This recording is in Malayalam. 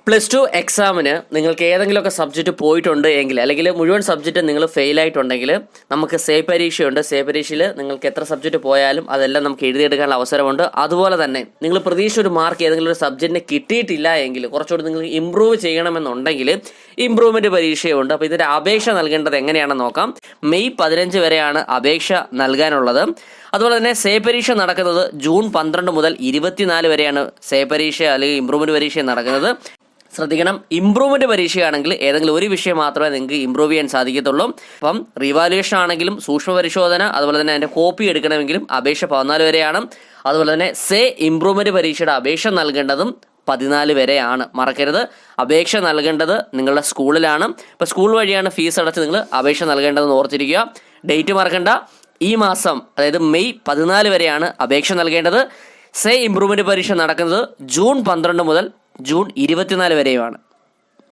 +2 എക്സാമിന് നിങ്ങൾക്ക് ഏതെങ്കിലുമൊക്കെ സബ്ജക്റ്റ് പോയിട്ടുണ്ട് എങ്കിൽ അല്ലെങ്കിൽ മുഴുവൻ സബ്ജക്റ്റ് നിങ്ങൾ ഫെയിൽ ആയിട്ടുണ്ടെങ്കിൽ നമുക്ക് സേ പരീക്ഷയുണ്ട്. സേ പരീക്ഷയിൽ നിങ്ങൾക്ക് എത്ര സബ്ജക്റ്റ് പോയാലും അതെല്ലാം നമുക്ക് എഴുതിയെടുക്കാനുള്ള അവസരമുണ്ട്. അതുപോലെ തന്നെ നിങ്ങൾ പ്രതീക്ഷ ഒരു മാർക്ക് ഏതെങ്കിലും ഒരു സബ്ജക്റ്റിന് കിട്ടിയിട്ടില്ല എങ്കിൽ കുറച്ചുകൂടി നിങ്ങൾ ഇമ്പ്രൂവ് ചെയ്യണമെന്നുണ്ടെങ്കിൽ ഇമ്പ്രൂവ്മെൻറ്റ് പരീക്ഷയുണ്ട്. അപ്പോൾ ഇതിൻ്റെ അപേക്ഷ നൽകേണ്ടത് എങ്ങനെയാണെന്ന് നോക്കാം. മെയ് 15 വരെയാണ് അപേക്ഷ നൽകാനുള്ളത്. അതുപോലെ തന്നെ സേ പരീക്ഷ നടക്കുന്നത് ജൂൺ 12 മുതൽ 24 വരെയാണ് സേ പരീക്ഷ അല്ലെങ്കിൽ ഇമ്പ്രൂവ്മെൻറ്റ് പരീക്ഷ നടക്കുന്നത്. ശ്രദ്ധിക്കണം, ഇമ്പ്രൂവ്മെൻറ്റ് പരീക്ഷയാണെങ്കിൽ ഏതെങ്കിലും ഒരു വിഷയം മാത്രമേ നിങ്ങൾക്ക് ഇമ്പ്രൂവ് ചെയ്യാൻ സാധിക്കത്തുള്ളൂ. അപ്പം റിവാലുവേഷൻ ആണെങ്കിലും സൂക്ഷ്മ പരിശോധന അതുപോലെ തന്നെ അതിൻ്റെ കോപ്പി എടുക്കണമെങ്കിലും അപേക്ഷ 14 വരെയാണ്. അതുപോലെ തന്നെ സേ ഇമ്പ്രൂവ്മെൻറ്റ് പരീക്ഷയുടെ അപേക്ഷ നൽകേണ്ടതും 14 വരെയാണ്. മറക്കരുത്, അപേക്ഷ നൽകേണ്ടത് നിങ്ങളുടെ സ്കൂളിലാണ്. ഇപ്പോൾ സ്കൂൾ വഴിയാണ് ഫീസ് അടച്ച് നിങ്ങൾ അപേക്ഷ നൽകേണ്ടതെന്ന് ഓർത്തിരിക്കുക. ഡേറ്റ് മറക്കണ്ട, ഈ മാസം അതായത് മെയ് 14 വരെയാണ് അപേക്ഷ നൽകേണ്ടത്. സേ ഇമ്പ്രൂവ്മെൻറ്റ് പരീക്ഷ നടക്കുന്നത് ജൂൺ 12 മുതൽ ജൂൺ 24 വരെയുമാണ്.